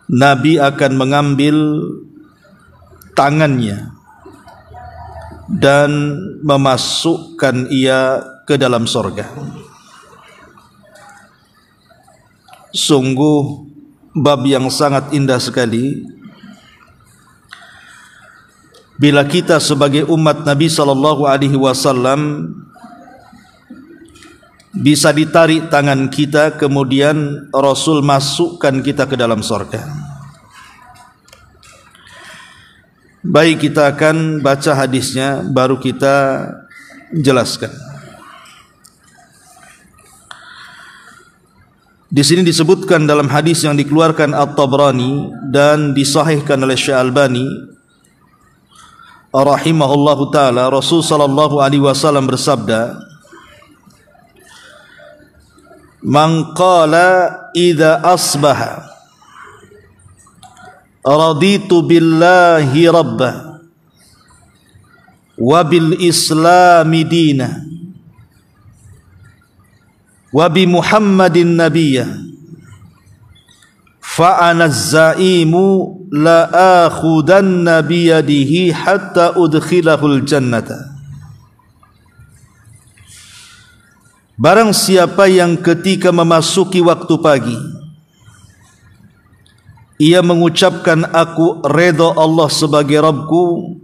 Nabi akan mengambil tangannya dan memasukkan ia ke dalam sorga. Sungguh bab yang sangat indah sekali bila kita sebagai umat Nabi SAW bisa ditarik tangan kita, kemudian Rasul masukkan kita ke dalam surga. Baik, kita akan baca hadisnya, baru kita jelaskan. Di sini disebutkan dalam hadis yang dikeluarkan At-Tabrani dan disahihkan oleh Syekh Albani rahimahullahu taala, Rasul sallallahu alaihi wasallam bersabda, "Man qala idza asbaha raditu billahi rabba wa bil islami dina wa bi Muhammadin nabiyya fa ana az-zaimu la akhudanna bi yadihi hatta udkhilahul jannata." Barang siapa yang ketika memasuki waktu pagi ia mengucapkan aku redha Allah sebagai Rabbku,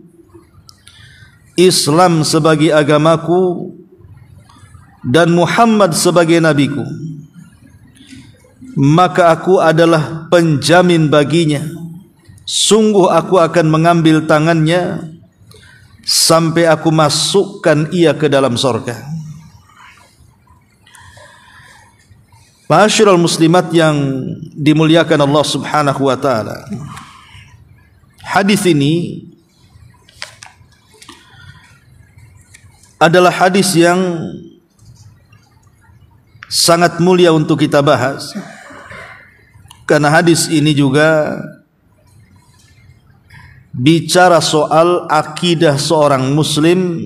Islam sebagai agamaku, dan Muhammad sebagai nabiku, maka aku adalah penjamin baginya, sungguh aku akan mengambil tangannya sampai aku masukkan ia ke dalam surga. Ma'asyiral muslimat yang dimuliakan Allah Subhanahu wa taala, hadis ini adalah hadis yang sangat mulia untuk kita bahas, karena hadis ini juga bicara soal akidah seorang muslim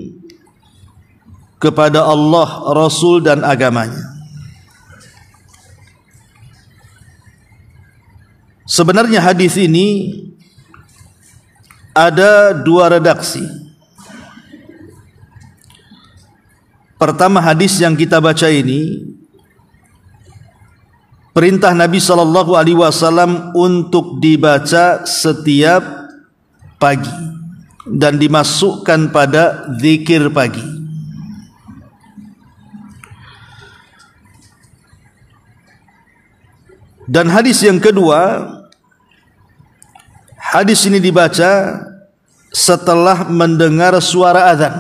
kepada Allah, Rasul dan agamanya. Sebenarnya hadis ini ada dua redaksi. Pertama, hadis yang kita baca ini perintah Nabi SAW untuk dibaca setiap pagi dan dimasukkan pada zikir pagi. Dan hadis yang kedua, hadis ini dibaca setelah mendengar suara azan,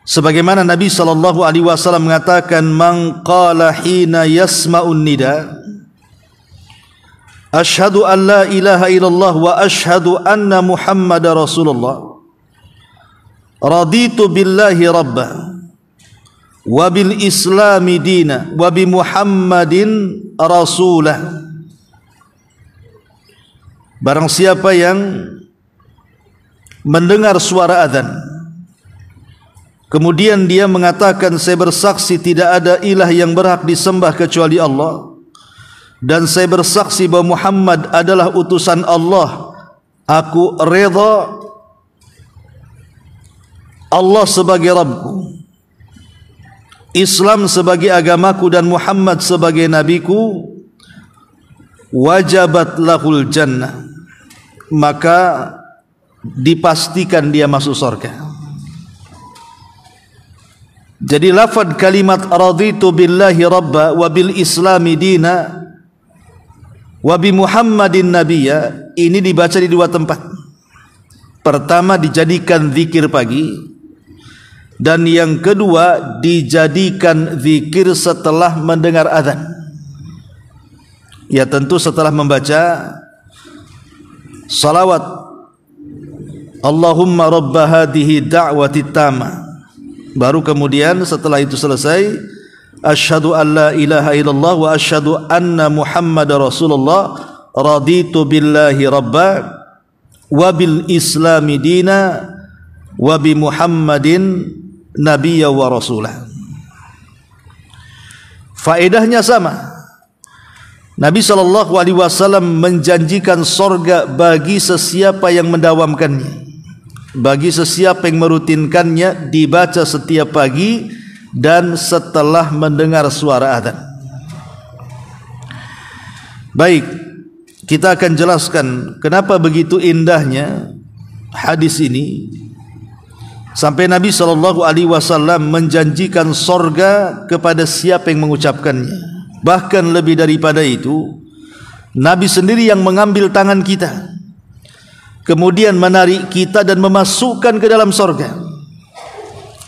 sebagaimana Nabi SAW mengatakan, "Man qala hina yasma'un nida asyhadu an la ilaha illallah wa asyhadu anna Muhammadar Rasulullah raditu billahi rabba wa bil islami dina wa bi Muhammadin rasulah." Barang siapa yang mendengar suara azan kemudian dia mengatakan, saya bersaksi tidak ada ilah yang berhak disembah kecuali Allah, dan saya bersaksi bahwa Muhammad adalah utusan Allah, aku redha Allah sebagai Rabbku, Islam sebagai agamaku, dan Muhammad sebagai nabiku, wajabat lahul jannah, maka dipastikan dia masuk surga. Jadi lafaz kalimat raditu billahi rabba wa bil islami dina wa bi Muhammadin nabiyya ini dibaca di dua tempat. Pertama dijadikan zikir pagi, dan yang kedua dijadikan zikir setelah mendengar azan. Ya tentu setelah membaca salawat Allahumma rabba hadhihi da'wati tamma, baru kemudian setelah itu selesai asyhadu an la ilaha illallah wa asyhadu anna Muhammadar Rasulullah raditu billahi rabba wa bil islami dina wa bi Muhammadin nabiyya wa rasulah. Faedahnya sama, Nabi SAW menjanjikan sorga bagi sesiapa yang mendawamkannya, bagi sesiapa yang merutinkannya dibaca setiap pagi dan setelah mendengar suara adzan. Baik, kita akan jelaskan kenapa begitu indahnya hadis ini sampai Nabi SAW menjanjikan sorga kepada siapa yang mengucapkannya. Bahkan lebih daripada itu, Nabi sendiri yang mengambil tangan kita, kemudian menarik kita dan memasukkan ke dalam sorga.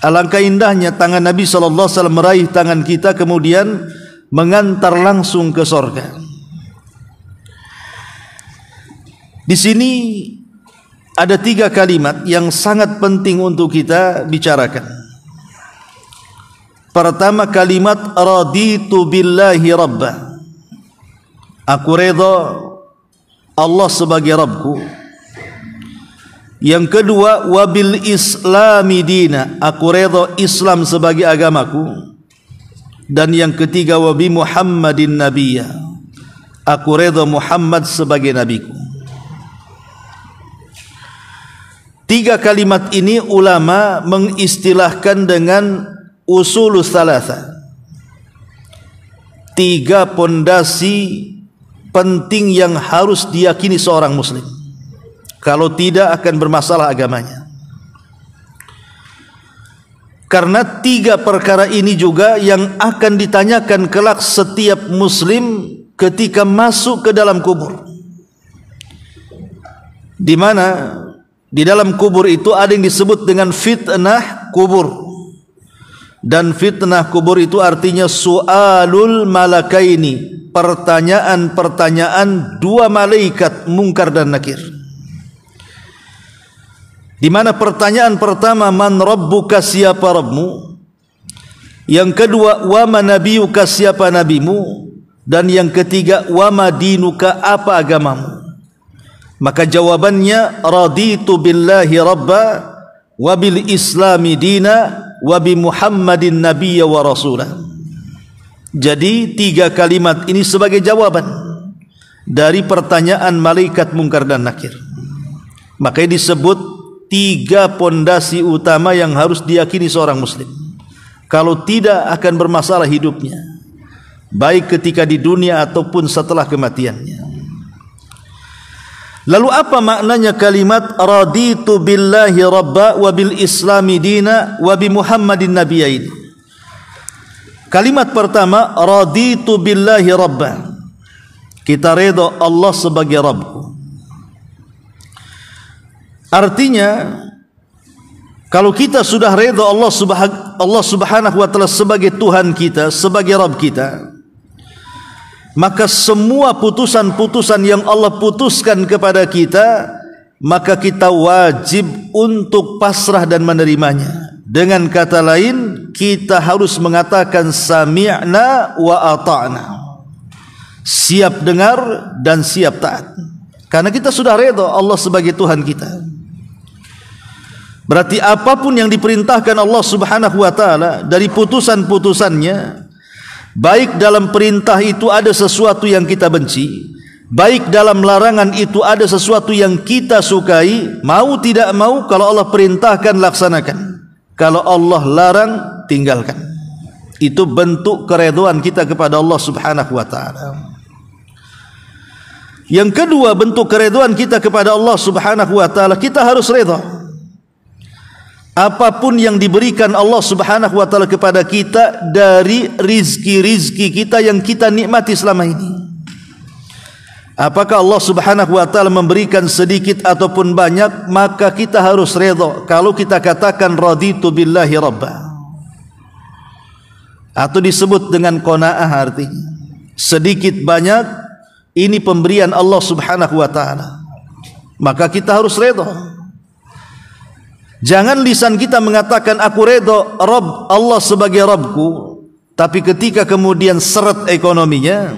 Alangkah indahnya tangan Nabi SAW meraih tangan kita, kemudian mengantar langsung ke sorga. Di sini ada 3 kalimat yang sangat penting untuk kita bicarakan. Pertama, kalimat raditu billahi rabba. Aku redha Allah sebagai Rabbku. Yang kedua, wabil islami dina. Aku redha Islam sebagai agamaku. Dan yang ketiga, wabi Muhammadin nabiyya. Aku redha Muhammad sebagai nabiku. 3 kalimat ini ulama mengistilahkan dengan usulus thalatha. 3 pondasi penting yang harus diyakini seorang muslim. Kalau tidak akan bermasalah agamanya. Karena 3 perkara ini juga yang akan ditanyakan kelak setiap muslim ketika masuk ke dalam kubur. Di mana di dalam kubur itu ada yang disebut dengan fitnah kubur. Dan fitnah kubur itu artinya su'alul malakaini, pertanyaan-pertanyaan 2 malaikat Munkar dan Nakir. Di mana pertanyaan pertama, man rabbuka, siapa Rabbmu? Yang kedua, wa ma nabiyuka, siapa nabimu? Dan yang ketiga, wa ma dinuka, apa agamamu? Maka jawabannya raditu billahi rabba wa bil islami dina wa bi Muhammadin nabiyya wa rasulah. Jadi 3 kalimat ini sebagai jawaban dari pertanyaan malaikat Munkar dan Nakir. Makanya disebut 3 pondasi utama yang harus diyakini seorang muslim. Kalau tidak akan bermasalah hidupnya, baik ketika di dunia ataupun setelah kematiannya. Lalu apa maknanya kalimat raditu billahi rabba wa bil islami dina wa bi Muhammadin nabiyya ini? Kalimat pertama, raditu billahi rabba. Kita redha Allah sebagai Rabbku. Artinya, kalau kita sudah redha Allah Subhanahu wa taala sebagai Tuhan kita, sebagai Rabb kita, maka semua putusan-putusan yang Allah putuskan kepada kita, maka kita wajib untuk pasrah dan menerimanya. Dengan kata lain, kita harus mengatakan sami'na wa ata'na, siap dengar dan siap taat. Karena kita sudah redha Allah sebagai Tuhan kita. Berarti apapun yang diperintahkan Allah Subhanahu wa taala dari putusan-putusannya, baik dalam perintah itu ada sesuatu yang kita benci, baik dalam larangan itu ada sesuatu yang kita sukai, mau tidak mau kalau Allah perintahkan laksanakan, kalau Allah larang tinggalkan. Itu bentuk keredhaan kita kepada Allah Subhanahu wa taala. Yang kedua, bentuk keredhaan kita kepada Allah Subhanahu wa taala, kita harus redha apapun yang diberikan Allah Subhanahu wa taala kepada kita dari rizki-rizki kita yang kita nikmati selama ini. Apakah Allah Subhanahu wa taala memberikan sedikit ataupun banyak, maka kita harus redha kalau kita katakan raditu billahi rabba. Atau disebut dengan qanaah, artinya sedikit banyak ini pemberian Allah Subhanahu wa taala, maka kita harus redha. Jangan lisan kita mengatakan aku redha Rabb Allah sebagai Rabbku, tapi ketika kemudian seret ekonominya,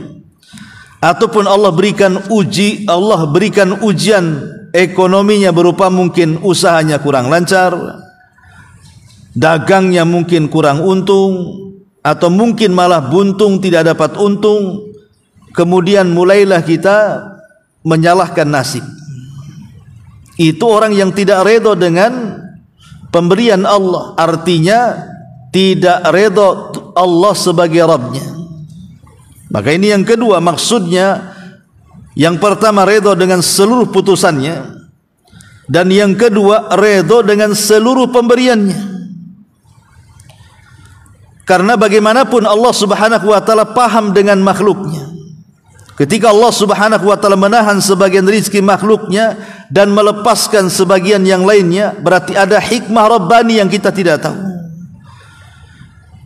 ataupun Allah berikan ujian ekonominya berupa mungkin usahanya kurang lancar, dagangnya mungkin kurang untung, atau mungkin malah buntung, tidak dapat untung, kemudian mulailah kita menyalahkan nasib. Itu orang yang tidak redha dengan pemberian Allah, artinya tidak redha Allah sebagai Rabbnya. Maka ini yang kedua, maksudnya yang pertama redha dengan seluruh putusannya, dan yang kedua redha dengan seluruh pemberiannya. Karena bagaimanapun Allah Subhanahu wa taala paham dengan makhluknya. Ketika Allah Subhanahu wa taala menahan sebagian rezeki makhluknya dan melepaskan sebagian yang lainnya, berarti ada hikmah Rabbani yang kita tidak tahu.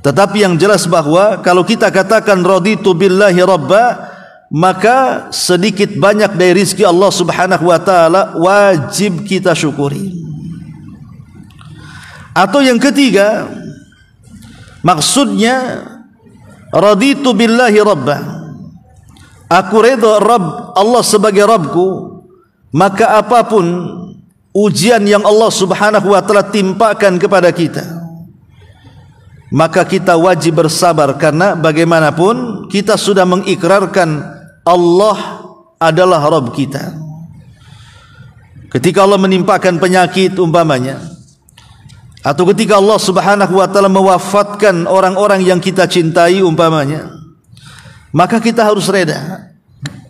Tetapi yang jelas bahwa kalau kita katakan raditu billahi rabba, maka sedikit banyak dari rezeki Allah Subhanahu wa taala wajib kita syukuri. Atau yang ketiga, maksudnya raditu billahi rabba, aku redha Rabb Allah sebagai Rabbku, maka apapun ujian yang Allah Subhanahu wa taala timpakan kepada kita, maka kita wajib bersabar, karena bagaimanapun kita sudah mengikrarkan Allah adalah Rabb kita. Ketika Allah menimpakan penyakit umpamanya, atau ketika Allah Subhanahu wa taala mewafatkan orang-orang yang kita cintai umpamanya, maka kita harus reda.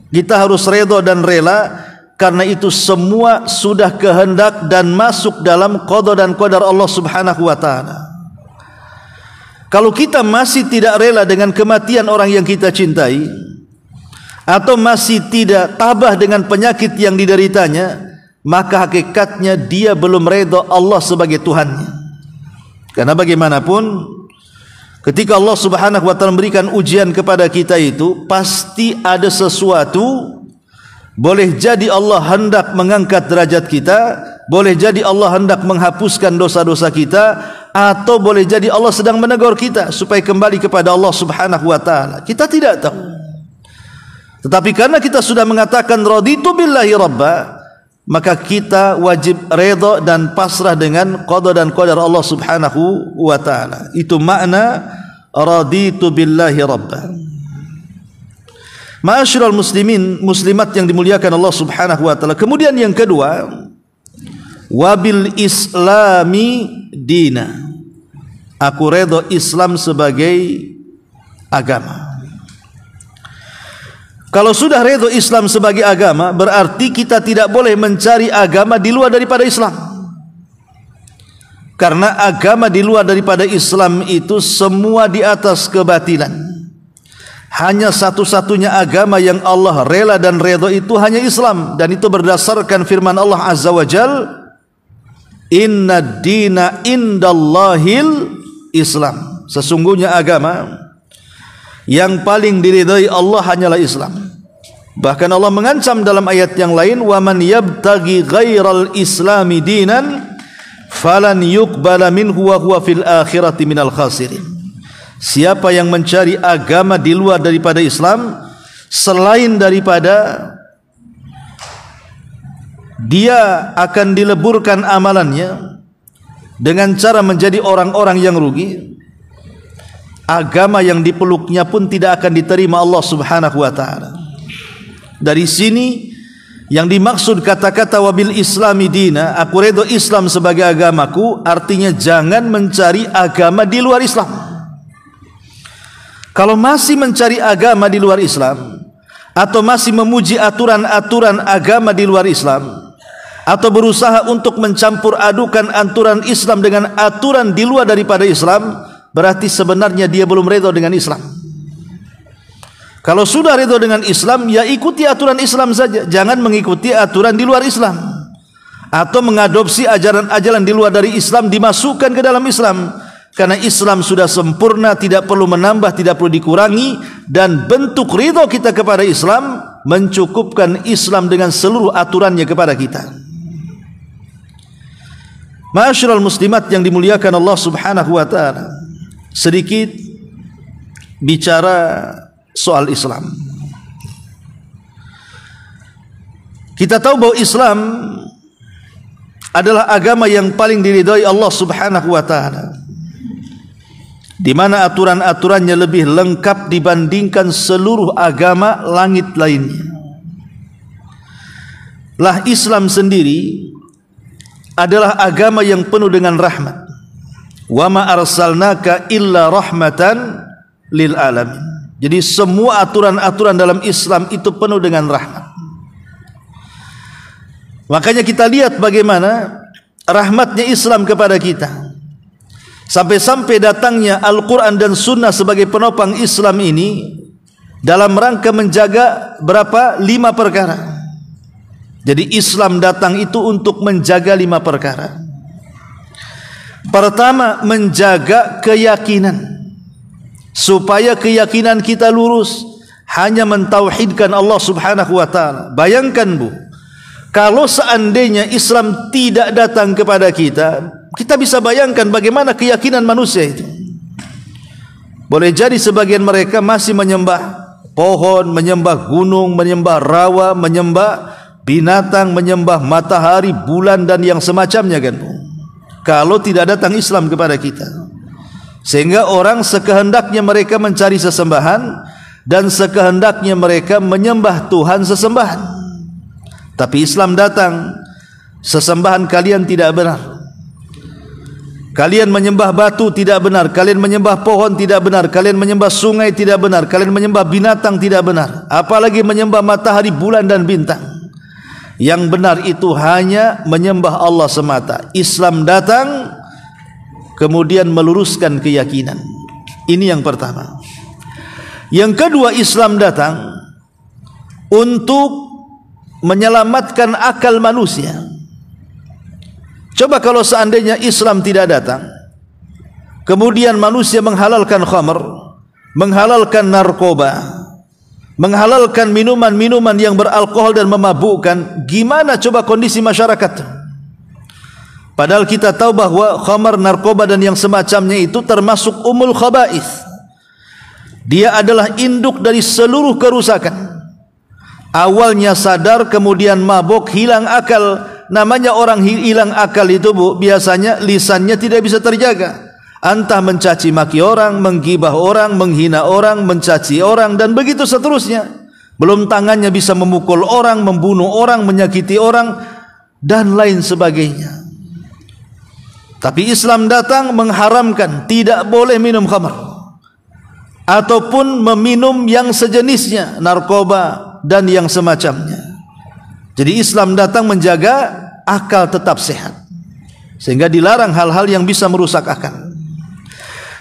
Kita harus redha dan rela, karena itu semua sudah kehendak dan masuk dalam qada dan qadar Allah Subhanahu wa taala. Kalau kita masih tidak rela dengan kematian orang yang kita cintai, atau masih tidak tabah dengan penyakit yang dideritanya, maka hakikatnya dia belum redha Allah sebagai Tuhannya. Karena bagaimanapun ketika Allah Subhanahu wa taala memberikan ujian kepada kita itu pasti ada sesuatu. Boleh jadi Allah hendak mengangkat derajat kita, boleh jadi Allah hendak menghapuskan dosa-dosa kita, atau boleh jadi Allah sedang menegur kita supaya kembali kepada Allah Subhanahu wa taala. Kita tidak tahu. Tetapi karena kita sudah mengatakan raditu billahi rabba, maka kita wajib redha dan pasrah dengan qada dan qadar Allah Subhanahu wa taala. Itu makna raditu billahi rabba. Ma'asyiral muslimin muslimat yang dimuliakan Allah Subhanahu wa taala. Kemudian yang kedua, wabil islami dina, aku redha Islam sebagai agama. Kalau sudah redha Islam sebagai agama, berarti kita tidak boleh mencari agama di luar daripada Islam. Karena agama di luar daripada Islam itu semua di atas kebatilan. Hanya satu-satunya agama yang Allah rela dan redha itu hanya Islam, dan itu berdasarkan firman Allah Azza wa Jal, inna dina indallahil Islam. Sesungguhnya agama yang paling diridhai Allah hanyalah Islam. Bahkan Allah mengancam dalam ayat yang lain, wa man yabtaghi ghairal islami dinan falan yuqbala minhu wa huwa fil akhirati minal khasirin. Siapa yang mencari agama di luar daripada Islam, selain daripada dia akan dileburkan amalannya dengan cara menjadi orang-orang yang rugi, agama yang dipeluknya pun tidak akan diterima Allah Subhanahu wa taala. Dari sini yang dimaksud kata-kata wabil islami dina, aku redha Islam sebagai agamaku, artinya jangan mencari agama di luar Islam. Kalau masih mencari agama di luar Islam, atau masih memuji aturan-aturan agama di luar Islam, atau berusaha untuk mencampur adukan aturan Islam dengan aturan di luar daripada Islam, berarti sebenarnya dia belum redha dengan Islam. Kalau sudah redha dengan Islam, ya ikuti aturan Islam saja, jangan mengikuti aturan di luar Islam, atau mengadopsi ajaran-ajaran di luar dari Islam dimasukkan ke dalam Islam. Karena Islam sudah sempurna, tidak perlu menambah, tidak perlu dikurangi, dan bentuk ridha kita kepada Islam mencukupkan Islam dengan seluruh aturannya kepada kita. Ma'asyiral muslimat yang dimuliakan Allah Subhanahu wa taala, sedikit bicara soal Islam. Kita tahu bahwa Islam adalah agama yang paling diridhai Allah Subhanahu wa taala. di mana aturan-aturannya lebih lengkap dibandingkan seluruh agama langit lainnya. Lah Islam sendiri adalah agama yang penuh dengan rahmat. Wa ma arsalnaka illa rahmatan lil alamin. Jadi semua aturan-aturan dalam Islam itu penuh dengan rahmat. Makanya kita lihat bagaimana rahmatnya Islam kepada kita. Sampai-sampai datangnya Al-Quran dan Sunnah sebagai penopang Islam ini dalam rangka menjaga berapa? 5 perkara. Jadi Islam datang itu untuk menjaga 5 perkara. Pertama, menjaga keyakinan, supaya keyakinan kita lurus, hanya mentauhidkan Allah subhanahu wa ta'ala. Bayangkan Bu, kalau seandainya Islam tidak datang kepada kita, kita bisa bayangkan bagaimana keyakinan manusia itu. Boleh jadi sebagian mereka masih menyembah pohon, menyembah gunung, menyembah rawa, menyembah binatang, menyembah matahari, bulan dan yang semacamnya kan. Kalau tidak datang Islam kepada kita, sehingga orang sekehendaknya mereka mencari sesembahan dan sekehendaknya mereka menyembah Tuhan sesembahan. Tapi Islam datang, sesembahan kalian tidak benar. Kalian menyembah batu tidak benar, kalian menyembah pohon tidak benar, kalian menyembah sungai tidak benar, kalian menyembah binatang tidak benar, apalagi menyembah matahari, bulan dan bintang. Yang benar itu hanya menyembah Allah semata. Islam datang kemudian meluruskan keyakinan. Ini yang pertama. Yang kedua, Islam datang untuk menyelamatkan akal manusia. Coba kalau seandainya Islam tidak datang, kemudian manusia menghalalkan khamr, menghalalkan narkoba, menghalalkan minuman-minuman yang beralkohol dan memabukkan, gimana coba kondisi masyarakat? Padahal kita tahu bahwa khamr, narkoba dan yang semacamnya itu termasuk umul khaba'ith. Dia adalah induk dari seluruh kerusakan. Awalnya sadar, kemudian mabuk, hilang akal. Namanya orang hilang akal itu Bu, biasanya lisannya tidak bisa terjaga. Entah mencaci maki orang, menggibah orang, menghina orang, mencaci orang, dan begitu seterusnya. Belum tangannya bisa memukul orang, membunuh orang, menyakiti orang, dan lain sebagainya. Tapi Islam datang mengharamkan, tidak boleh minum khamr ataupun meminum yang sejenisnya, narkoba dan yang semacamnya. Jadi Islam datang menjaga akal tetap sehat, sehingga dilarang hal-hal yang bisa merusak akal.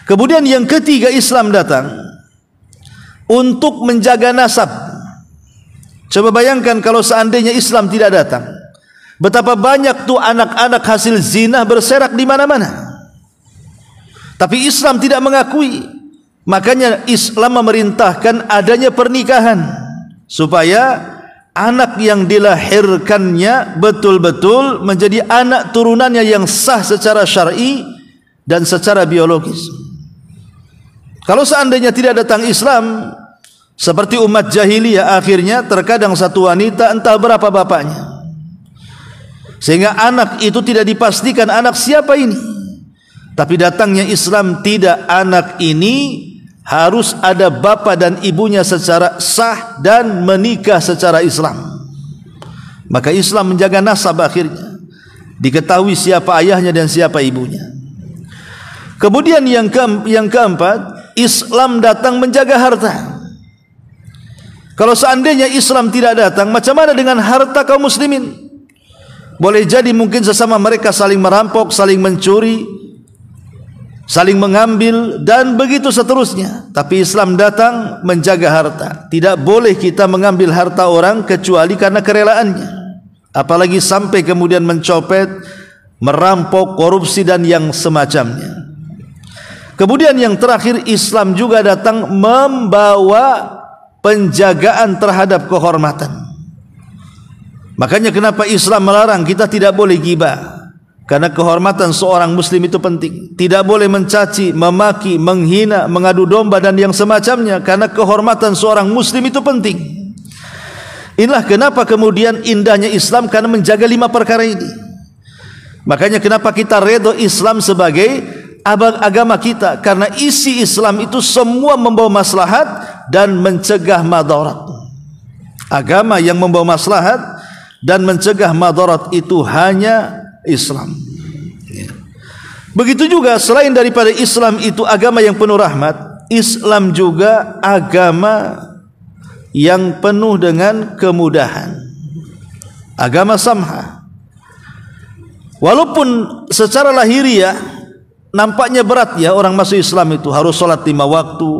Kemudian yang ketiga, Islam datang untuk menjaga nasab. Coba bayangkan kalau seandainya Islam tidak datang, betapa banyak tuh anak-anak hasil zina berserak di mana-mana. Tapi Islam tidak mengakui. Makanya Islam memerintahkan adanya pernikahan, supaya anak yang dilahirkannya betul-betul menjadi anak turunannya yang sah secara syar'i dan secara biologis. Kalau seandainya tidak datang Islam, seperti umat jahiliyah, akhirnya terkadang satu wanita entah berapa bapaknya, sehingga anak itu tidak dipastikan anak siapa ini. Tapi datangnya Islam, tidak, anak ini harus ada bapa dan ibunya secara sah dan menikah secara Islam. Maka Islam menjaga nasab, akhirnya diketahui siapa ayahnya dan siapa ibunya. Kemudian yang keempat, Islam datang menjaga harta. Kalau seandainya Islam tidak datang, macam mana dengan harta kaum muslimin? Boleh jadi mungkin sesama mereka saling merampok, saling mencuri, saling mengambil, dan begitu seterusnya. Tapi Islam datang menjaga harta. Tidak boleh kita mengambil harta orang kecuali karena kerelaannya, apalagi sampai kemudian mencopet, merampok, korupsi dan yang semacamnya. Kemudian yang terakhir, Islam juga datang membawa penjagaan terhadap kehormatan. Makanya kenapa Islam melarang kita tidak boleh ghibah, karena kehormatan seorang muslim itu penting. Tidak boleh mencaci, memaki, menghina, mengadu domba dan yang semacamnya, karena kehormatan seorang muslim itu penting. Inilah kenapa kemudian indahnya Islam, karena menjaga 5 perkara ini. Makanya kenapa kita redha Islam sebagai agama kita, karena isi Islam itu semua membawa maslahat dan mencegah madarat. Agama yang membawa maslahat dan mencegah madarat itu hanya Islam. Begitu juga selain daripada Islam itu agama yang penuh rahmat, Islam juga agama yang penuh dengan kemudahan. Agama samha. Walaupun secara lahiriah nampaknya berat ya orang masuk Islam itu, harus sholat 5 waktu,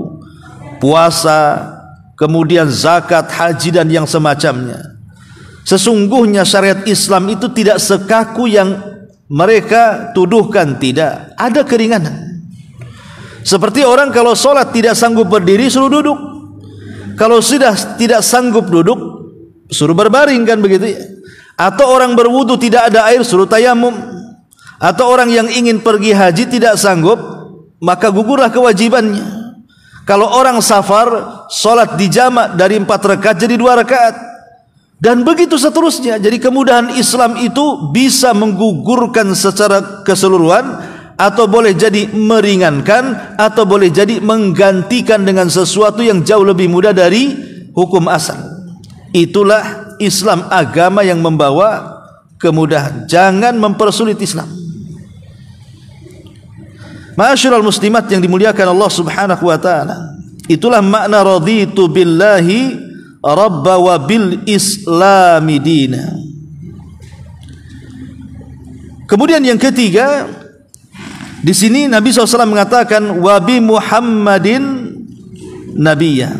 puasa, kemudian zakat, haji dan yang semacamnya. Sesungguhnya syariat Islam itu tidak sekaku yang mereka tuduhkan, tidak. Ada keringanan. Seperti orang kalau sholat tidak sanggup berdiri, suruh duduk. Kalau sudah tidak sanggup duduk, suruh berbaring, kan begitu ya. Atau orang berwudu tidak ada air, suruh tayamum. Atau orang yang ingin pergi haji tidak sanggup, maka gugurlah kewajibannya. Kalau orang safar, sholat dijamak dari 4 rakaat jadi 2 rakaat. Dan begitu seterusnya. Jadi kemudahan Islam itu bisa menggugurkan secara keseluruhan, atau boleh jadi meringankan, atau boleh jadi menggantikan dengan sesuatu yang jauh lebih mudah dari hukum asal. Itulah Islam, agama yang membawa kemudahan. Jangan mempersulit Islam. Ma'asyiral muslimat yang dimuliakan Allah Subhanahu wa taala. Itulah makna raditu billahi rabba wa bil islami dina. Kemudian yang ketiga, di sini Nabi SAW mengatakan wa bi Muhammadin nabiyya,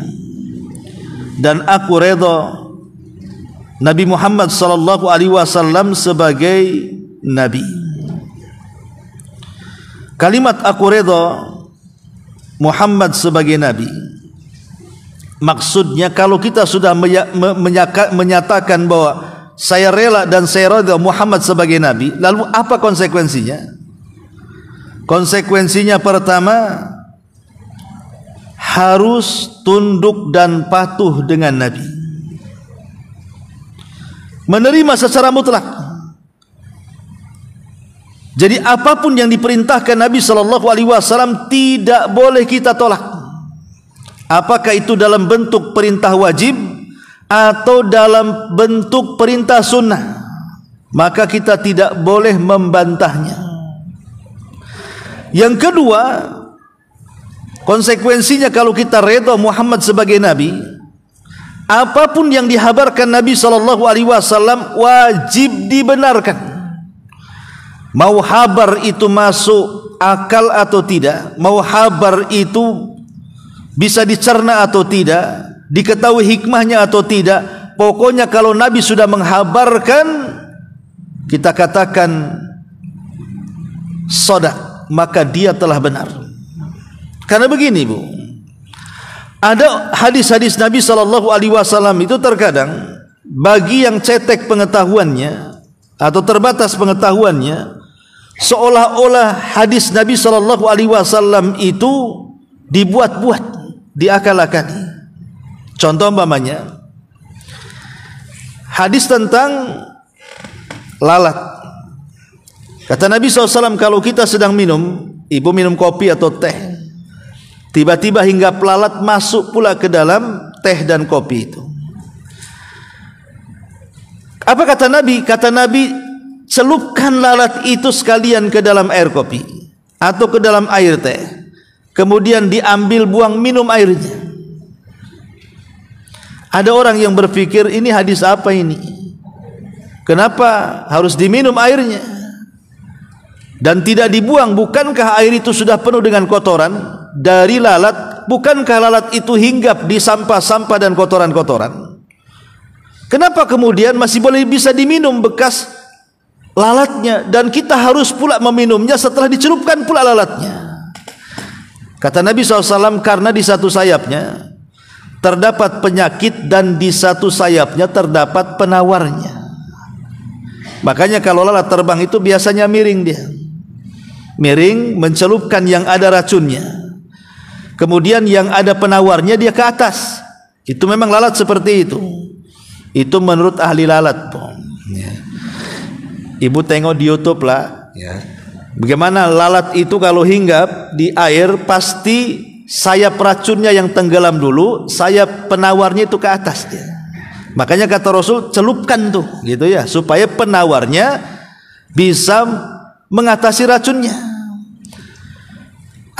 dan aku redha Nabi Muhammad sallallahu alaihi wasallam sebagai nabi. Kalimat aku redha Muhammad sebagai nabi, maksudnya kalau kita sudah menyatakan bahwa saya rela dan saya redha Muhammad sebagai nabi, lalu apa konsekuensinya? Konsekuensinya pertama, harus tunduk dan patuh dengan nabi, menerima secara mutlak. Jadi apapun yang diperintahkan Nabi SAW tidak boleh kita tolak. Apakah itu dalam bentuk perintah wajib atau dalam bentuk perintah sunnah, maka kita tidak boleh membantahnya. Yang kedua, konsekuensinya kalau kita redha Muhammad sebagai nabi, apapun yang dihabarkan Nabi SAW wajib dibenarkan. Mau habar itu masuk akal atau tidak, mau habar itu bisa dicerna atau tidak, diketahui hikmahnya atau tidak, pokoknya kalau Nabi sudah menghabarkan, kita katakan shadaq, maka dia telah benar. Karena begini Bu, ada hadis-hadis Nabi SAW itu terkadang bagi yang cetek pengetahuannya atau terbatas pengetahuannya, seolah-olah hadis Nabi SAW itu dibuat-buat, diakal-akali. Contoh umpamanya hadis tentang lalat. Kata Nabi SAW, kalau kita sedang minum, ibu minum kopi atau teh, tiba-tiba hingga lalat masuk pula ke dalam teh dan kopi itu. Apa kata Nabi? Kata Nabi, celupkan lalat itu sekalian ke dalam air kopi atau ke dalam air teh, kemudian diambil buang minum airnya. Ada orang yang berpikir, ini hadis apa ini? Kenapa harus diminum airnya dan tidak dibuang? Bukankah air itu sudah penuh dengan kotoran dari lalat? Bukankah lalat itu hinggap di sampah-sampah dan kotoran-kotoran? Kenapa kemudian masih boleh bisa diminum bekas lalatnya, dan kita harus pula meminumnya setelah dicelupkan pula lalatnya? Kata Nabi SAW, karena di satu sayapnya terdapat penyakit dan di satu sayapnya terdapat penawarnya. Makanya kalau lalat terbang itu biasanya miring dia, miring mencelupkan yang ada racunnya, kemudian yang ada penawarnya dia ke atas. Itu memang lalat seperti itu. Itu menurut ahli lalat. Ya. Ibu tengok di YouTube lah, ya. Bagaimana lalat itu kalau hinggap di air pasti sayap racunnya yang tenggelam dulu, sayap penawarnya itu ke atas dia. Makanya kata Rasul, celupkan tuh gitu ya, supaya penawarnya bisa mengatasi racunnya.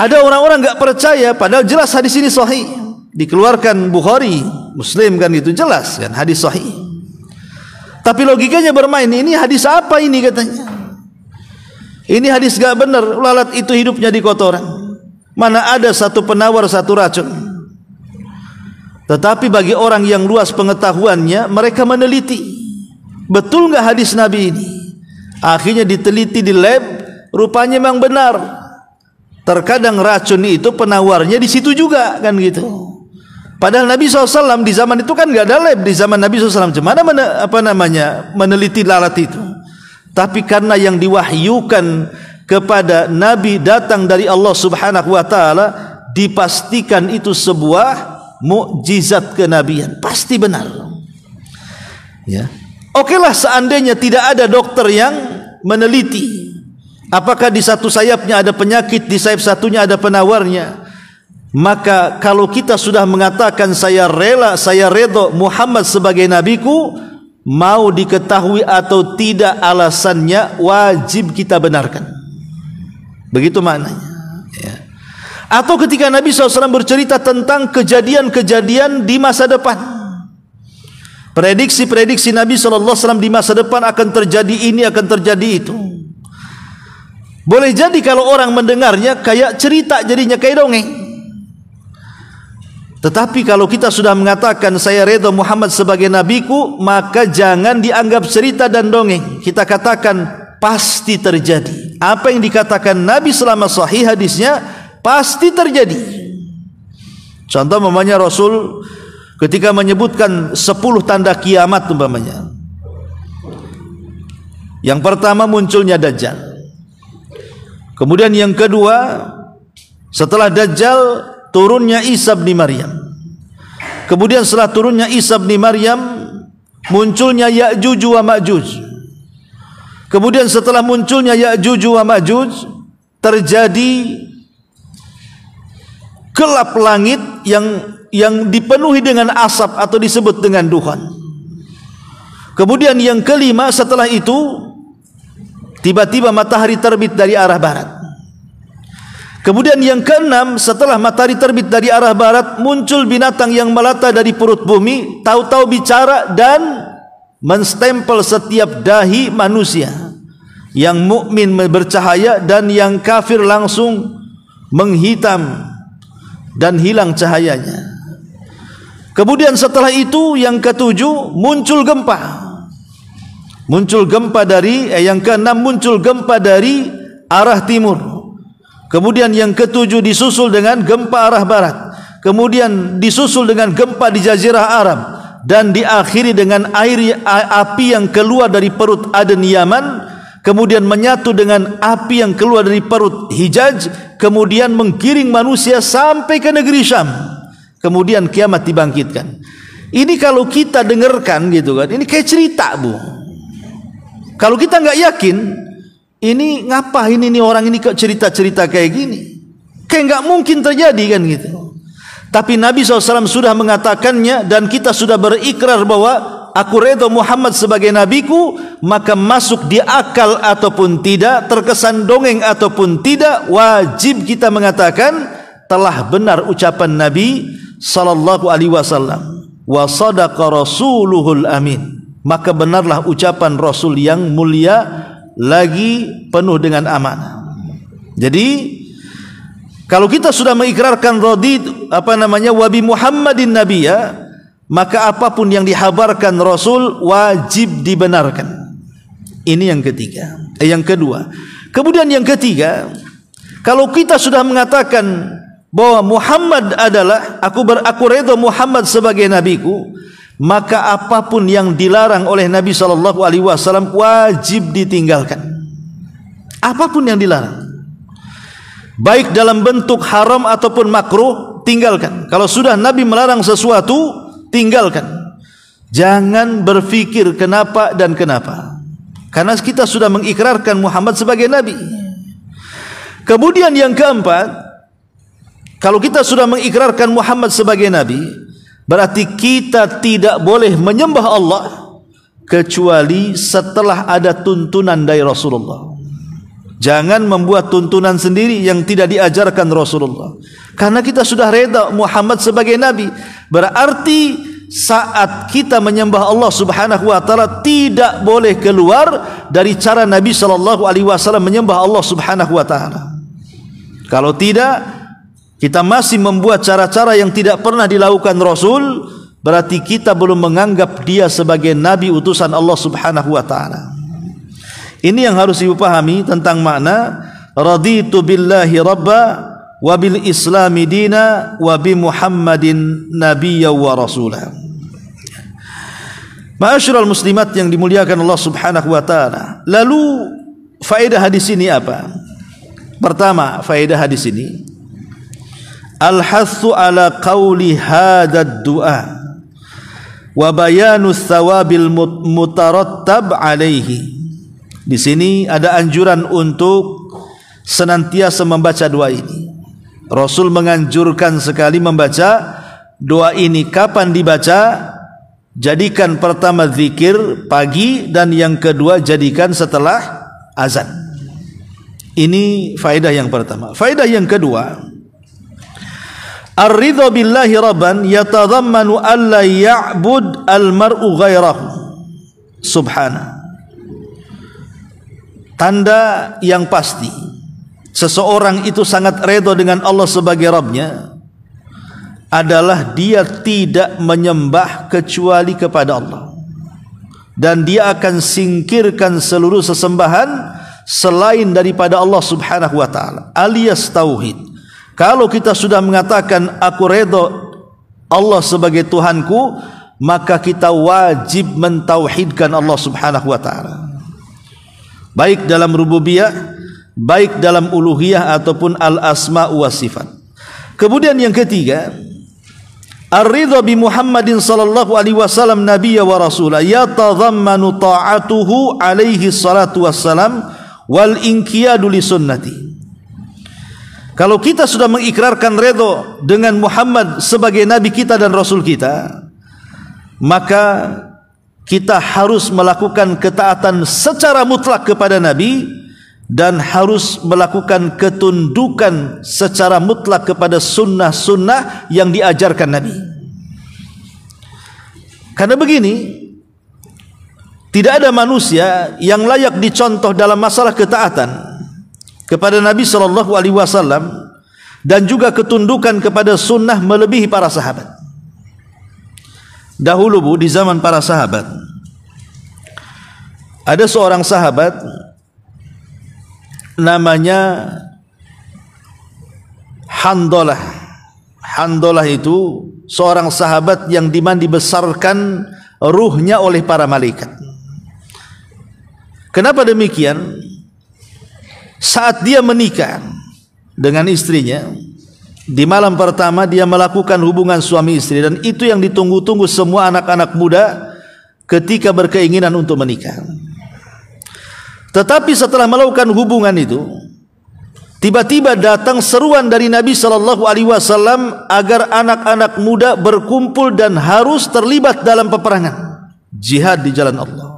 Ada orang-orang enggak percaya, padahal jelas hadis ini sahih, dikeluarkan Bukhari, Muslim kan, itu jelas kan hadis sahih. Tapi logikanya bermain, ini hadis apa ini katanya? Ini hadis gak benar, lalat itu hidupnya di kotoran. Mana ada satu penawar satu racun. Tetapi bagi orang yang luas pengetahuannya, mereka meneliti, betul gak hadis Nabi ini? Akhirnya diteliti di lab, rupanya memang benar. Terkadang racun itu penawarnya di situ juga kan gitu. Padahal Nabi SAW di zaman itu kan gak ada lab di zaman Nabi SAW. Gimana meneliti lalat itu? Tapi karena yang diwahyukan kepada Nabi datang dari Allah Subhanahu wa taala, dipastikan itu sebuah mukjizat kenabian, pasti benar. Ya. Okelah seandainya tidak ada dokter yang meneliti apakah di satu sayapnya ada penyakit, di sayap satunya ada penawarnya. Maka kalau kita sudah mengatakan saya rela, saya redha Muhammad sebagai nabiku, mau diketahui atau tidak alasannya wajib kita benarkan. Begitu maknanya ya. Atau ketika Nabi SAW bercerita tentang kejadian-kejadian di masa depan, prediksi-prediksi Nabi SAW di masa depan akan terjadi ini, akan terjadi itu. Boleh jadi kalau orang mendengarnya kayak cerita, jadinya kayak dongeng. Tetapi kalau kita sudah mengatakan saya redha Muhammad sebagai nabiku, maka jangan dianggap cerita dan dongeng. Kita katakan pasti terjadi. Apa yang dikatakan Nabi selama sahih hadisnya pasti terjadi. Contoh umpamanya Rasul ketika menyebutkan 10 tanda kiamat umpamanya. Yang pertama munculnya Dajjal. Kemudian yang kedua, setelah Dajjal turunnya Isa bin Maryam. Kemudian setelah turunnya Isa bin Maryam, munculnya Ya'juj wa Ma'juj. Kemudian setelah munculnya Ya'juj wa Ma'juj, terjadi gelap langit yang dipenuhi dengan asap atau disebut dengan duhan. Kemudian yang kelima, setelah itu tiba-tiba matahari terbit dari arah barat. Kemudian yang keenam, setelah matahari terbit dari arah barat, muncul binatang yang melata dari perut bumi, tahu-tahu bicara dan menstempel setiap dahi manusia. Yang mukmin bercahaya dan yang kafir langsung menghitam dan hilang cahayanya. Kemudian setelah itu yang ketujuh, muncul gempa. Muncul gempa dari yang keenam, muncul gempa dari arah timur. Kemudian yang ketujuh disusul dengan gempa arah barat. Kemudian disusul dengan gempa di Jazirah Arab. Dan diakhiri dengan api yang keluar dari perut Aden Yaman. Kemudian menyatu dengan api yang keluar dari perut Hijaz. Kemudian menggiring manusia sampai ke negeri Syam. Kemudian kiamat dibangkitkan. Ini kalau kita dengarkan gitu kan, ini kayak cerita bu. Kalau kita nggak yakin, ini ngapain ini orang ini kok cerita-cerita kayak gini? Kayak nggak mungkin terjadi kan gitu. Tapi Nabi SAW sudah mengatakannya dan kita sudah berikrar bahwa aku redha Muhammad sebagai nabiku, maka masuk di akal ataupun tidak, terkesan dongeng ataupun tidak, wajib kita mengatakan telah benar ucapan Nabi sallallahu alaihi wasallam. Wa sadaqa rasuluhul amin. Maka benarlah ucapan Rasul yang mulia lagi penuh dengan amanah. Jadi kalau kita sudah mengikrarkan wabi Muhammadin nabiyya, maka apapun yang dihabarkan Rasul wajib dibenarkan. Ini yang ketiga. Yang kedua. Kemudian yang ketiga, kalau kita sudah mengatakan bahwa Muhammad adalah aku redha Muhammad sebagai nabiku, maka apapun yang dilarang oleh Nabi SAW wajib ditinggalkan. Apapun yang dilarang, baik dalam bentuk haram ataupun makruh, tinggalkan. Kalau sudah Nabi melarang sesuatu, tinggalkan. Jangan berpikir kenapa dan kenapa. Karena kita sudah mengikrarkan Muhammad sebagai Nabi. Kemudian yang keempat, kalau kita sudah mengikrarkan Muhammad sebagai Nabi, berarti kita tidak boleh menyembah Allah kecuali setelah ada tuntunan dari Rasulullah. Jangan membuat tuntunan sendiri yang tidak diajarkan Rasulullah. Karena kita sudah reda Muhammad sebagai Nabi, berarti saat kita menyembah Allah Subhanahu wa taala tidak boleh keluar dari cara Nabi sallallahu alaihi wasallam menyembah Allah Subhanahu wa taala. Kalau tidak, kita masih membuat cara-cara yang tidak pernah dilakukan Rasul, berarti kita belum menganggap dia sebagai Nabi utusan Allah Subhanahu wa taala. Ini yang harus dipahami tentang makna raditu billahi rabba wa bil islami dina wa bi Muhammadin nabiyya wa rasulah. Ma'asyiral muslimat yang dimuliakan Allah Subhanahu wa taala. Lalu faedah hadis ini apa? Pertama, faedah hadis ini al-hathu ala qawli hadad du'a wa bayanu thawabil mutarattab alaihi. Di sini ada anjuran untuk senantiasa membaca doa ini. Rasul menganjurkan sekali membaca doa ini. Kapan dibaca? Jadikan pertama zikir pagi, dan yang kedua jadikan setelah azan. Ini faedah yang pertama. Faedah yang kedua, ar-ridha billahi rabban yatadhammanu alla ya'bud al-mar'u ghairahu subhanahu. Tanda yang pasti seseorang itu sangat redha dengan Allah sebagai Rabbnya adalah dia tidak menyembah kecuali kepada Allah, dan dia akan singkirkan seluruh sesembahan selain daripada Allah Subhanahu wa taala, alias tauhid. Kalau kita sudah mengatakan aku redha Allah sebagai Tuhanku, maka kita wajib mentauhidkan Allah Subhanahu wa taala, baik dalam rububiyah, baik dalam uluhiyah ataupun al-asma wa sifat. Kemudian yang ketiga, ar-ridha bi Muhammadin sallallahu alaihi wasallam nabiyya wa rasulah yatadhammanu ta'atuhu alaihi salatu wassalam wal inqiyadu li sunnati. Kalau kita sudah mengikrarkan redha dengan Muhammad sebagai nabi kita dan rasul kita, maka kita harus melakukan ketaatan secara mutlak kepada Nabi dan harus melakukan ketundukan secara mutlak kepada sunnah-sunnah yang diajarkan Nabi. Karena begini, tidak ada manusia yang layak dicontoh dalam masalah ketaatan kepada Nabi sallallahu alaihi wasallam dan juga ketundukan kepada sunnah melebihi para sahabat. Dahulu di zaman para sahabat, ada seorang sahabat namanya Handalah. Handalah itu seorang sahabat yang dibesarkan ruhnya oleh para malaikat. Kenapa demikian? Saat dia menikah dengan istrinya, di malam pertama dia melakukan hubungan suami istri, dan itu yang ditunggu-tunggu semua anak-anak muda ketika berkeinginan untuk menikah. Tetapi setelah melakukan hubungan itu, tiba-tiba datang seruan dari Nabi sallallahu alaihi wasallam agar anak-anak muda berkumpul dan harus terlibat dalam peperangan jihad di jalan Allah.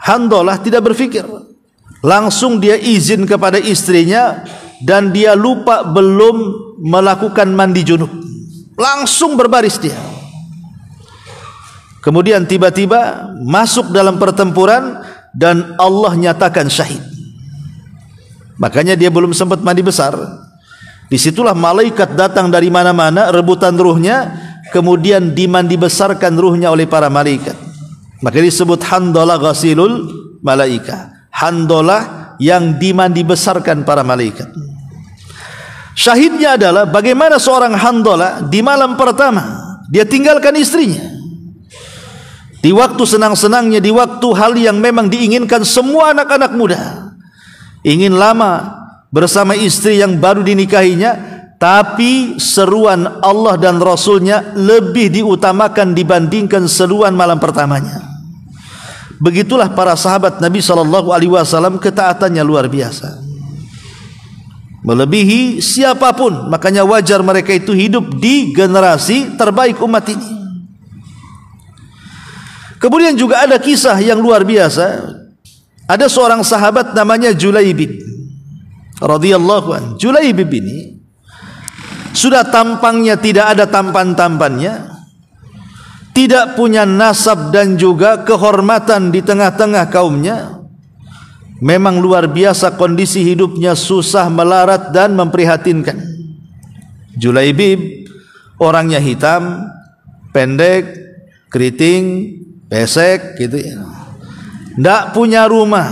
Handalah tidak berfikir, langsung dia izin kepada istrinya, dan dia lupa belum melakukan mandi junub, langsung berbaris dia. Kemudian tiba-tiba masuk dalam pertempuran dan Allah nyatakan syahid. Makanya dia belum sempat mandi besar. Disitulah malaikat datang dari mana-mana rebutan ruhnya, kemudian dimandi besarkan ruhnya oleh para malaikat. Maka disebut Handalah ghasilul malaika, Handalah yang dimandi besarkan para malaikat. Syahidnya adalah bagaimana seorang Handalah di malam pertama dia tinggalkan istrinya, di waktu senang-senangnya, di waktu hal yang memang diinginkan semua anak-anak muda, ingin lama bersama istri yang baru dinikahinya, tapi seruan Allah dan Rasulnya lebih diutamakan dibandingkan seruan malam pertamanya. Begitulah para sahabat Nabi SAW, ketaatannya luar biasa. melebihi siapapun. Makanya wajar mereka itu hidup di generasi terbaik umat ini. Kemudian juga ada kisah yang luar biasa. Ada seorang sahabat namanya Julaibib radhiyallahu anhu. Julaibib ini sudah tampangnya tidak ada tampan-tampannya, tidak punya nasab dan juga kehormatan di tengah-tengah kaumnya. Memang luar biasa kondisi hidupnya, susah, melarat dan memprihatinkan. Julaibib orangnya hitam, pendek, keriting, pesek gitu ya. Tidak punya rumah,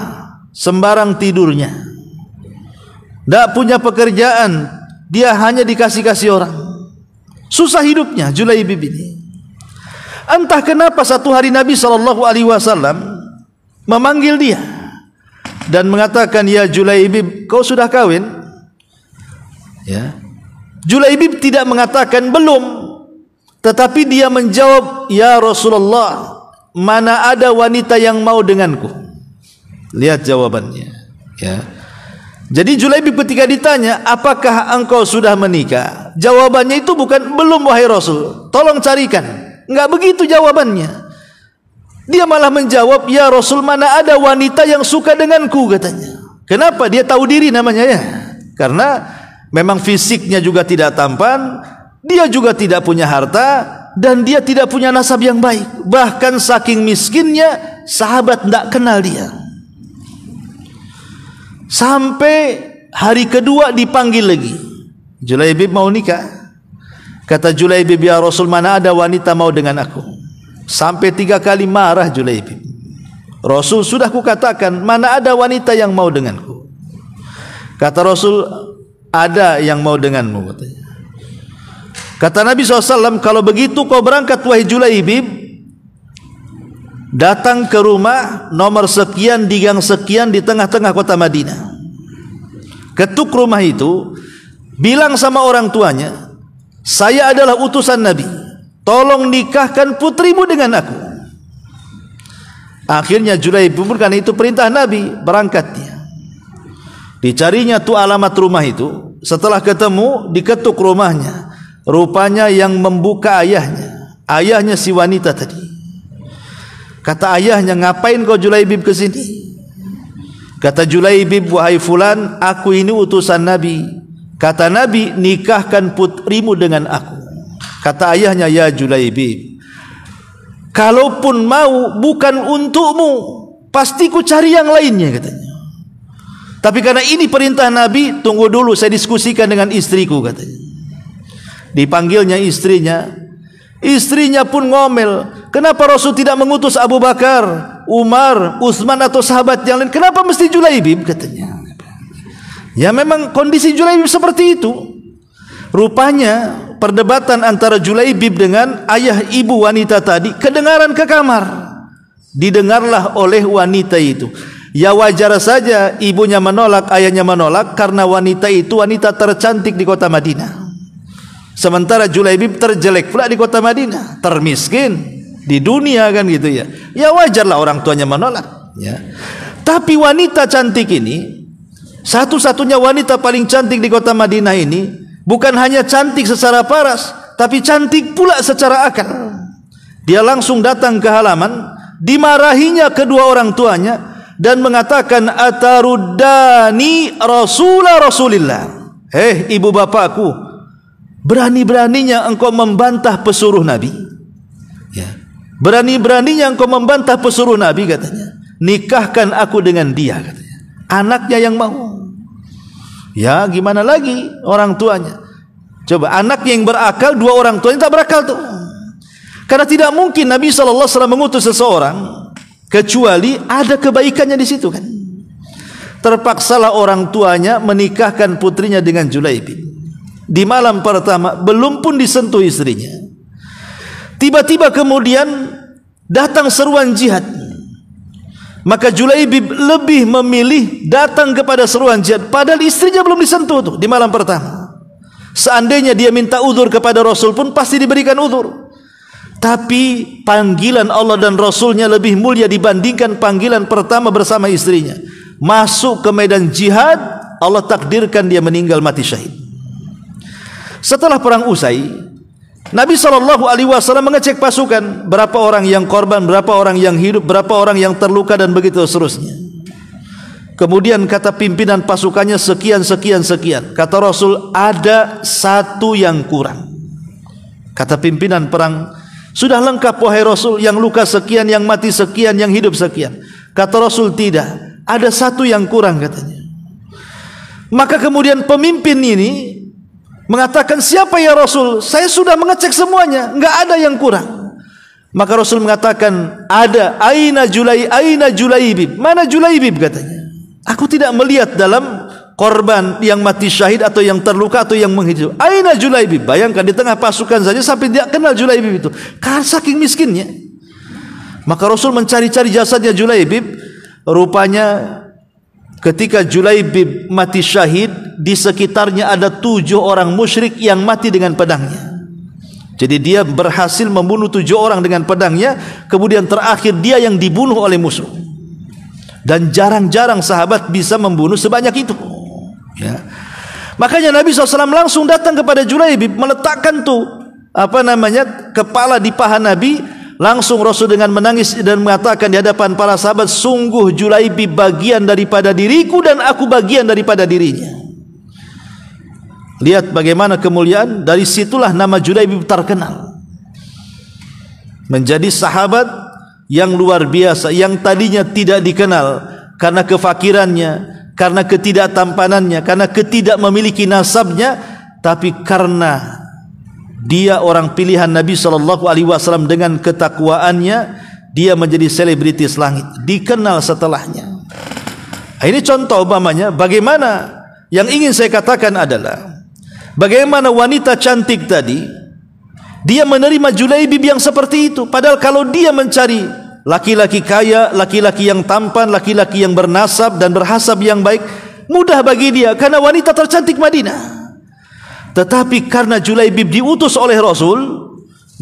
sembarang tidurnya. Tidak punya pekerjaan, dia hanya dikasih-kasih orang. Susah hidupnya Julaibib ini. Entah kenapa satu hari Nabi SAW memanggil dia dan mengatakan, ya Julaibib, kau sudah kawin? Ya. Julaibib tidak mengatakan belum, tetapi dia menjawab, ya Rasulullah, mana ada wanita yang mau denganku. Lihat jawabannya ya. Jadi Julaibib ketika ditanya, apakah engkau sudah menikah? Jawabannya itu bukan belum wahai Rasul, tolong carikan. Enggak begitu jawabannya. Dia malah menjawab, ya Rasul, mana ada wanita yang suka denganku, katanya. Kenapa? Dia tahu diri namanya ya. Karena memang fisiknya juga tidak tampan, dia juga tidak punya harta, dan dia tidak punya nasab yang baik. Bahkan saking miskinnya, sahabat tidak kenal dia. Sampai hari kedua dipanggil lagi. Julaibib mau nikah. Kata Julaibib, ya Rasul, mana ada wanita mau dengan aku? Sampai 3 kali marah Julaibib. Rasul, sudah kukatakan, mana ada wanita yang mau denganku? Kata Rasul, ada yang mau denganmu, katanya. Kata Nabi SAW, kalau begitu kau berangkat wahai Julaibib, datang ke rumah nomor sekian di gang sekian di tengah-tengah kota Madinah. Ketuk rumah itu, bilang sama orang tuanya, saya adalah utusan Nabi, tolong nikahkan putrimu dengan aku. Akhirnya Julaibib pun, karena itu perintah Nabi, berangkat dia. Dicarinya tuh alamat rumah itu. Setelah ketemu, diketuk rumahnya. Rupanya yang membuka ayahnya. Ayahnya si wanita tadi. Kata ayahnya, ngapain kau Julaibib ke sini? Kata Julaibib, wahai fulan, aku ini utusan Nabi. Kata Nabi, nikahkan putrimu dengan aku. Kata ayahnya, ya Julaibib, kalaupun mau bukan untukmu, pasti ku cari yang lainnya, katanya. Tapi karena ini perintah Nabi, tunggu dulu saya diskusikan dengan istriku, katanya. Dipanggilnya istrinya. Istrinya pun ngomel, kenapa Rasul tidak mengutus Abu Bakar, Umar, Utsman atau sahabat yang lain? Kenapa mesti Julaibib, katanya. Ya memang kondisi Julaibib seperti itu. Rupanya perdebatan antara Julaibib dengan ayah ibu wanita tadi kedengaran ke kamar. Didengarlah oleh wanita itu. Ya wajar saja ibunya menolak, ayahnya menolak, karena wanita itu wanita tercantik di kota Madinah. Sementara Julaibib terjelek pula di kota Madinah, termiskin di dunia, kan gitu ya. Ya wajarlah orang tuanya menolak ya. Tapi wanita cantik ini, satu-satunya wanita paling cantik di kota Madinah ini, bukan hanya cantik secara paras, tapi cantik pula secara akal. Dia langsung datang ke halaman, dimarahinya kedua orang tuanya dan mengatakan, ataruddani Rasulillah. Ibu bapakku, berani-beraninya engkau membantah pesuruh Nabi ya. Berani-beraninya engkau membantah pesuruh Nabi, katanya. Nikahkan aku dengan dia, katanya. Anaknya yang mau. Ya gimana lagi orang tuanya. Coba anak yang berakal, dua orang tuanya tak berakal tuh. Karena tidak mungkin Nabi SAW mengutus seseorang kecuali ada kebaikannya di situ, kan. Terpaksalah orang tuanya menikahkan putrinya dengan Julaibib. Di malam pertama belum pun disentuh istrinya, tiba-tiba kemudian datang seruan jihad. Maka Julaibib lebih memilih datang kepada seruan jihad, padahal istrinya belum disentuh tuh di malam pertama. Seandainya dia minta uzur kepada Rasul pun pasti diberikan uzur. Tapi panggilan Allah dan Rasulnya lebih mulia dibandingkan panggilan pertama bersama istrinya. Masuk ke medan jihad, Allah takdirkan dia meninggal mati syahid. Setelah perang usai, Nabi SAW mengecek pasukan, berapa orang yang korban, berapa orang yang hidup, berapa orang yang terluka, dan begitu seterusnya. Kemudian kata pimpinan pasukannya sekian. Kata Rasul, ada satu yang kurang. Kata pimpinan perang, sudah lengkap wahai Rasul, yang luka sekian, yang mati sekian, yang hidup sekian. Kata Rasul, tidak, ada satu yang kurang katanya. Maka kemudian pemimpin ini mengatakan, siapa ya Rasul? Saya sudah mengecek semuanya, enggak ada yang kurang. Maka Rasul mengatakan, ada. Aina Julaibib? Mana Julaibib katanya? Aku tidak melihat dalam korban yang mati syahid atau yang terluka atau yang menghidup. Aina Julaibib? Bayangkan di tengah pasukan saja sampai tidak kenal Julaibib itu, karena saking miskinnya. Maka Rasul mencari-cari jasadnya Julaibib. Rupanya ketika Julaibib mati syahid, di sekitarnya ada 7 orang musyrik yang mati dengan pedangnya. Jadi dia berhasil membunuh 7 orang dengan pedangnya. Kemudian terakhir dia yang dibunuh oleh musuh. Dan jarang-jarang sahabat bisa membunuh sebanyak itu, ya. Makanya Nabi SAW langsung datang kepada Julaibib, meletakkan kepala di paha Nabi. Langsung Rasul dengan menangis dan mengatakan di hadapan para sahabat, sungguh Julaibib bagian daripada diriku dan aku bagian daripada dirinya. Lihat bagaimana kemuliaan. Dari situlah nama Julaibib terkenal menjadi sahabat yang luar biasa, yang tadinya tidak dikenal karena kefakirannya, karena ketidaktampanannya, karena tidak memiliki nasabnya, tapi karena dia orang pilihan Nabi SAW dengan ketakwaannya, dia menjadi selebritis langit, dikenal setelahnya. Ini contoh umpamanya bagaimana yang ingin saya katakan adalah bagaimana wanita cantik tadi, dia menerima Julaibib yang seperti itu. Padahal kalau dia mencari laki-laki kaya, laki-laki yang tampan, laki-laki yang bernasab dan berhasab yang baik, mudah bagi dia karena wanita tercantik Madinah. Tetapi karena Julaibib diutus oleh Rasul,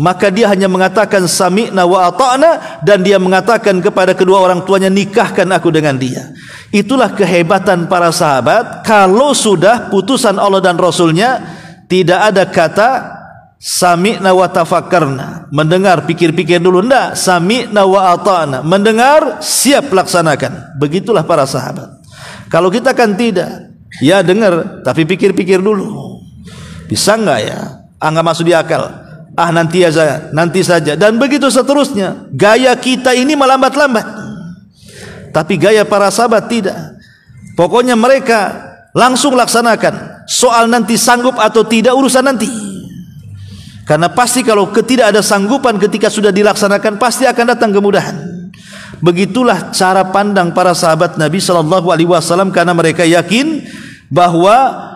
maka dia hanya mengatakan sami'na wa ata'na, dan dia mengatakan kepada kedua orang tuanya, nikahkan aku dengan dia. Itulah kehebatan para sahabat. Kalau sudah putusan Allah dan Rasulnya, tidak ada kata sami'na wa tafakkarna, mendengar pikir-pikir dulu, enggak. Sami'na wa ata'na, mendengar siap laksanakan. Begitulah para sahabat. Kalau kita kan tidak, ya dengar tapi pikir-pikir dulu, bisa enggak ya, enggak masuk di akal, nanti saja, dan begitu seterusnya. Gaya kita ini melambat-lambat, tapi gaya para sahabat tidak. Pokoknya mereka langsung laksanakan. Soal nanti sanggup atau tidak urusan nanti. Karena pasti kalau tidak ada sanggupan ketika sudah dilaksanakan, pasti akan datang kemudahan. Begitulah cara pandang para sahabat Nabi SAW, karena mereka yakin bahwa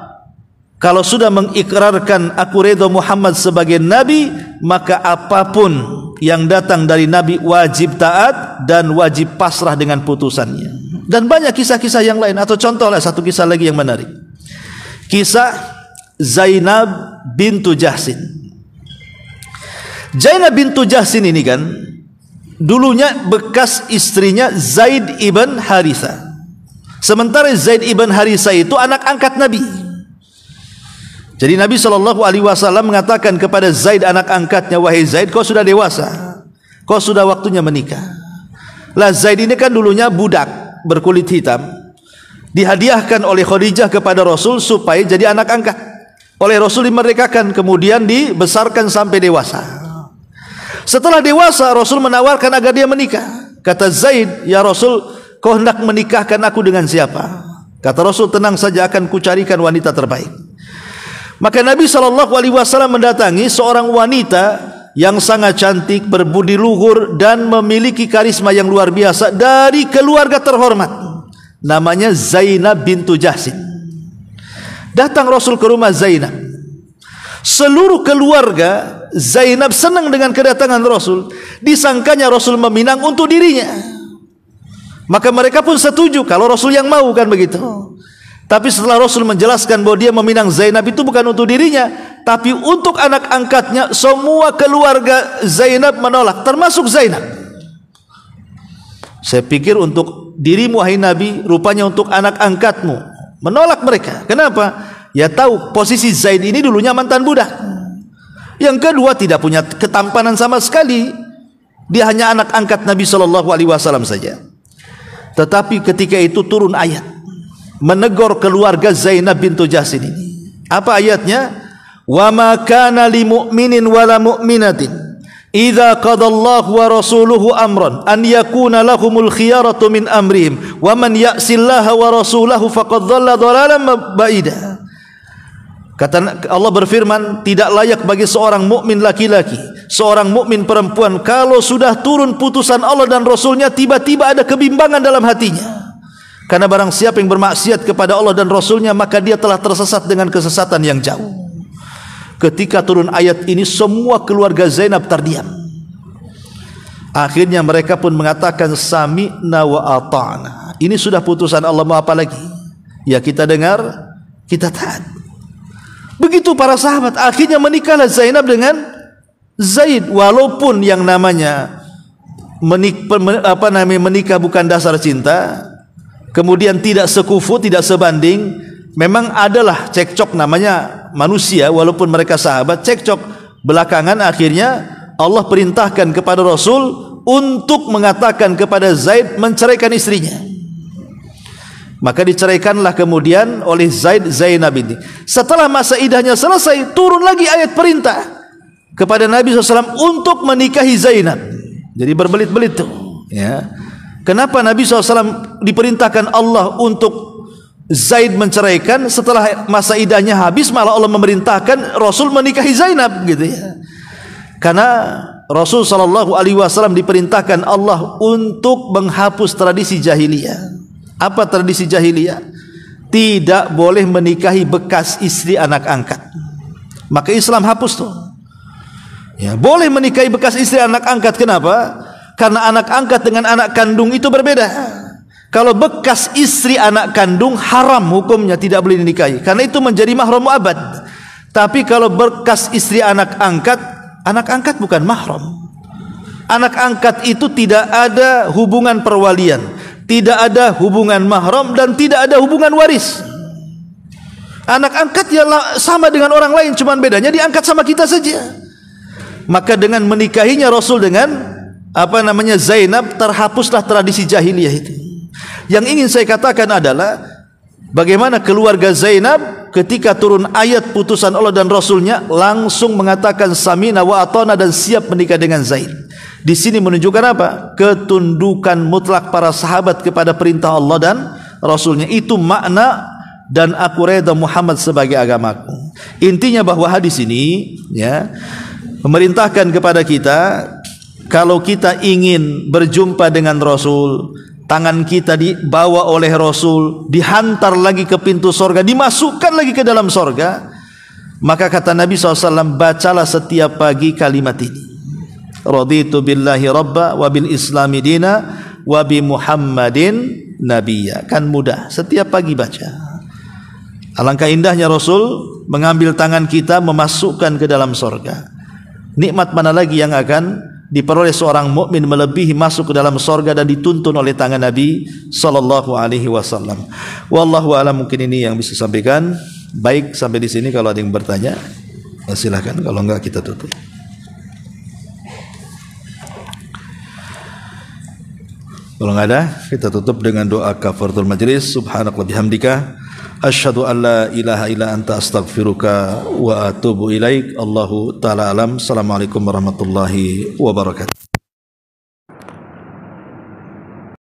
kalau sudah mengikrarkan aku redha Muhammad sebagai Nabi, maka apapun yang datang dari Nabi wajib taat dan wajib pasrah dengan putusannya. Dan banyak kisah-kisah yang lain. Atau contohlah satu kisah lagi yang menarik, kisah Zainab bintu Jahsin. Zainab bintu Jahsin ini kan dulunya bekas istrinya Zaid ibn Haritha. Sementara Zaid ibn Haritha itu anak angkat Nabi. Jadi Nabi SAW mengatakan kepada Zaid anak angkatnya, wahai Zaid, kau sudah dewasa, kau sudah waktunya menikah. Lah Zaid ini kan dulunya budak berkulit hitam, dihadiahkan oleh Khadijah kepada Rasul supaya jadi anak angkat. Oleh Rasul dimerdekakan, kemudian dibesarkan sampai dewasa. Setelah dewasa, Rasul menawarkan agar dia menikah. Kata Zaid, ya Rasul, kau hendak menikahkan aku dengan siapa? Kata Rasul, tenang saja, akan kucarikan wanita terbaik. Maka Nabi SAW mendatangi seorang wanita yang sangat cantik, berbudi luhur, dan memiliki karisma yang luar biasa dari keluarga terhormat. Namanya Zainab bintu Jahsin. Datang Rasul ke rumah Zainab. Seluruh keluarga Zainab senang dengan kedatangan Rasul. Disangkanya Rasul meminang untuk dirinya. Maka mereka pun setuju kalau Rasul yang mau, kan begitu. Tapi setelah Rasul menjelaskan bahwa dia meminang Zainab itu bukan untuk dirinya, tapi untuk anak angkatnya, semua keluarga Zainab menolak, termasuk Zainab. Saya pikir untuk dirimu wahai Nabi, rupanya untuk anak angkatmu. menolak mereka. Kenapa? Ya tahu posisi Zaid ini dulunya mantan budak. Yang kedua, tidak punya ketampanan sama sekali. Dia hanya anak angkat Nabi SAW saja. Tetapi ketika itu turun ayat menegur keluarga Zainab bintu Jahsin ini. Apa ayatnya? Wa ma kana li mu'minin wala mu'minatin idza qadallahu wa rasuluhu amran an yakuna lahumul khiyaratu min amrihim wa man ya'sillaha wa rasulahu faqad dhalla dhalalan ba'ida. Kata Allah berfirman, tidak layak bagi seorang mukmin laki-laki, seorang mukmin perempuan, kalau sudah turun putusan Allah dan Rasulnya, tiba-tiba ada kebimbangan dalam hatinya. Karena barang siapa yang bermaksiat kepada Allah dan Rasulnya, maka dia telah tersesat dengan kesesatan yang jauh. Ketika turun ayat ini, semua keluarga Zainab terdiam. Akhirnya mereka pun mengatakan sami'na wa ata'na. Ini sudah putusan Allah, mau apa lagi? Ya kita dengar, kita taat. Begitu para sahabat. Akhirnya menikahlah Zainab dengan Zaid, walaupun yang namanya menikah bukan dasar cinta, kemudian tidak sekufu, tidak sebanding. Memang adalah cekcok, namanya manusia, walaupun mereka sahabat, cekcok. Belakangan akhirnya Allah perintahkan kepada Rasul untuk mengatakan kepada Zaid menceraikan istrinya. Maka diceraikanlah kemudian oleh Zainab ini. Setelah masa iddahnya selesai, turun lagi ayat perintah kepada Nabi SAW untuk menikahi Zainab. Jadi berbelit-belit tuh, ya. Kenapa Nabi SAW diperintahkan Allah untuk Zaid menceraikan, setelah masa iddahnya habis malah Allah memerintahkan Rasul menikahi Zainab, gitu ya. Karena Rasul SAW diperintahkan Allah untuk menghapus tradisi jahiliyah. Apa tradisi jahiliyah? Tidak boleh menikahi bekas istri anak angkat. Maka Islam hapus tuh. Ya, boleh menikahi bekas istri anak angkat. Kenapa? Karena anak angkat dengan anak kandung itu berbeda. Kalau bekas istri anak kandung haram hukumnya, tidak boleh dinikahi, karena itu menjadi mahram mu'abbad. Tapi kalau bekas istri anak angkat bukan mahram. Anak angkat itu tidak ada hubungan perwalian, tidak ada hubungan mahram, dan tidak ada hubungan waris. Anak angkat ya sama dengan orang lain, cuman bedanya diangkat sama kita saja. Maka dengan menikahinya Rasul dengan Zainab, terhapuslah tradisi jahiliyah itu. Yang ingin saya katakan adalah bagaimana keluarga Zainab ketika turun ayat putusan Allah dan Rasulnya langsung mengatakan samina wa atona dan siap menikah dengan Zaid. Di sini menunjukkan apa? Ketundukan mutlak para sahabat kepada perintah Allah dan Rasulnya. Itu makna dan aku reda Muhammad sebagai agamaku. Intinya bahwa hadis ini ya memerintahkan kepada kita, kalau kita ingin berjumpa dengan Rasul, tangan kita dibawa oleh Rasul, dihantar lagi ke pintu sorga, dimasukkan lagi ke dalam sorga. Maka kata Nabi SAW, bacalah setiap pagi kalimat ini, raditu billahi rabba wa bil islami dina wa bi Muhammadin nabiyya. Kan mudah, setiap pagi baca. Alangkah indahnya Rasul mengambil tangan kita, memasukkan ke dalam sorga. Nikmat mana lagi yang akan diperoleh seorang mukmin melebihi masuk ke dalam sorga dan dituntun oleh tangan Nabi sallallahu alaihi wasallam. Wallahu a'lam. Mungkin ini yang bisa sampaikan. Baik, sampai di sini. Kalau ada yang bertanya silakan, kalau enggak kita tutup. Kalau enggak ada, kita tutup dengan doa kafaratul majlis. Subhanallah bihamdika asyhadu an la ilaha illa anta astaghfiruka wa atubu ilaik. Allahu ta'ala alam. Assalamualaikum warahmatullahi wabarakatuh.